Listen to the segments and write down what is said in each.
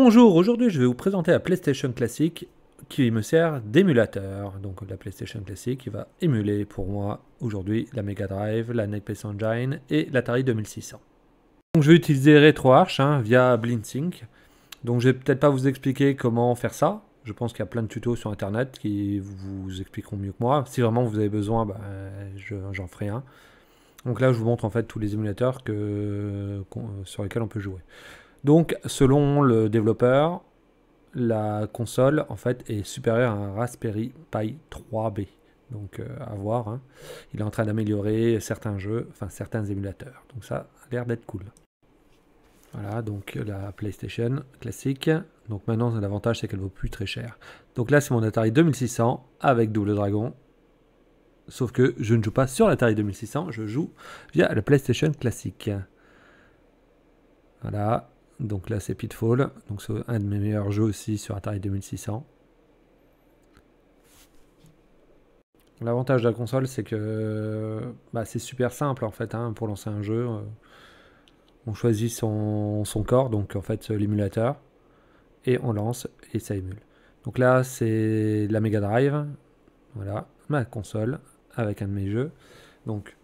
Bonjour, aujourd'hui je vais vous présenter la PlayStation Classic qui me sert d'émulateur. Donc la PlayStation Classic qui va émuler pour moi aujourd'hui la Mega Drive, la NetBase Engine et l'Atari 2600. Donc je vais utiliser RetroArch via BlindSync. Donc je vais peut-être pas vous expliquer comment faire ça. Je pense qu'il y a plein de tutos sur internet qui vous expliqueront mieux que moi. Si vraiment vous avez besoin, j'en ferai un. Donc là je vous montre en fait tous les émulateurs sur lesquels on peut jouer. Donc selon le développeur, la console en fait est supérieure à un Raspberry Pi 3B. Donc à voir, hein. Il est en train d'améliorer certains jeux, enfin certains émulateurs. Donc ça a l'air d'être cool. Voilà, donc la PlayStation classique. Donc maintenant l'avantage c'est qu'elle vaut plus très cher. Donc là c'est mon Atari 2600 avec Double Dragon. Sauf que je ne joue pas sur l'Atari 2600, je joue via la PlayStation classique. Voilà. Donc là c'est Pitfall, donc c'est un de mes meilleurs jeux aussi sur Atari 2600. L'avantage de la console c'est que c'est super simple en fait pour lancer un jeu. On choisit son corps, donc en fait l'émulateur, et on lance et ça émule. Donc là c'est la Mega Drive, voilà, ma console avec un de mes jeux. Donc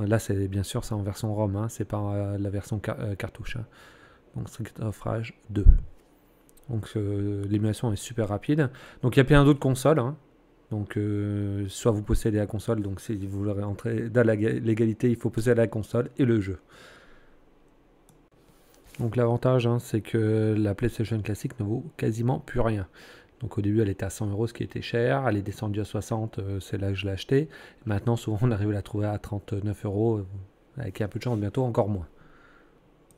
là c'est bien sûr c'est en version ROM, c'est pas la version cartouche. Donc Street of Rage 2. Donc l'émulation est super rapide. Donc il y a plein d'autres consoles. Donc soit vous possédez la console, donc si vous voulez rentrer dans la légalité, il faut posséder la console et le jeu. Donc l'avantage c'est que la PlayStation classique ne vaut quasiment plus rien. Donc au début elle était à 100 €, ce qui était cher. Elle est descendue à 60, c'est là que je l'ai acheté. Maintenant souvent on arrive à la trouver à 39 €, avec un peu de chance bientôt encore moins.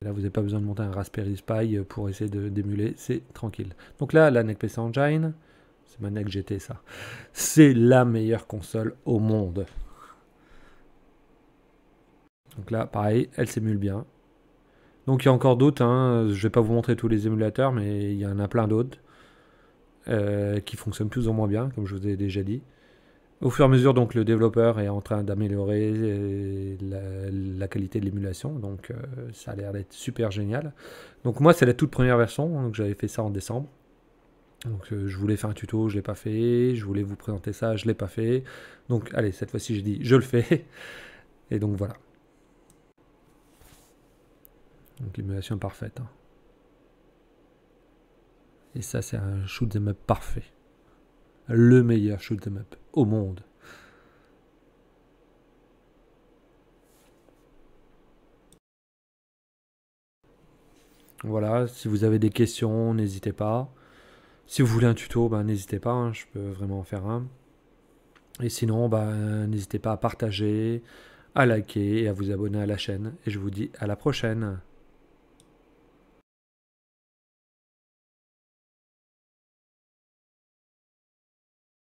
Là, vous n'avez pas besoin de monter un Raspberry Pi pour essayer d'émuler, c'est tranquille. Donc là, la NetBase Engine, c'est ma NEC GT ça, c'est la meilleure console au monde. Donc là, pareil, elle s'émule bien. Donc il y a encore d'autres, je ne vais pas vous montrer tous les émulateurs, mais il y en a plein d'autres qui fonctionnent plus ou moins bien, comme je vous ai déjà dit. Au fur et à mesure, donc, le développeur est en train d'améliorer la qualité de l'émulation, donc ça a l'air d'être super génial. Donc moi, c'est la toute première version, donc j'avais fait ça en décembre. Donc je voulais faire un tuto, je ne l'ai pas fait, je voulais vous présenter ça, je ne l'ai pas fait. Donc allez, cette fois-ci, j'ai dit, je le fais. Et donc voilà. Donc l'émulation est parfaite. Et ça, c'est un shoot 'em up parfait. Le meilleur shoot 'em up au monde. Voilà, si vous avez des questions, n'hésitez pas. Si vous voulez un tuto, n'hésitez pas, je peux vraiment en faire un. Et sinon, n'hésitez pas à partager, à liker et à vous abonner à la chaîne. Et je vous dis à la prochaine.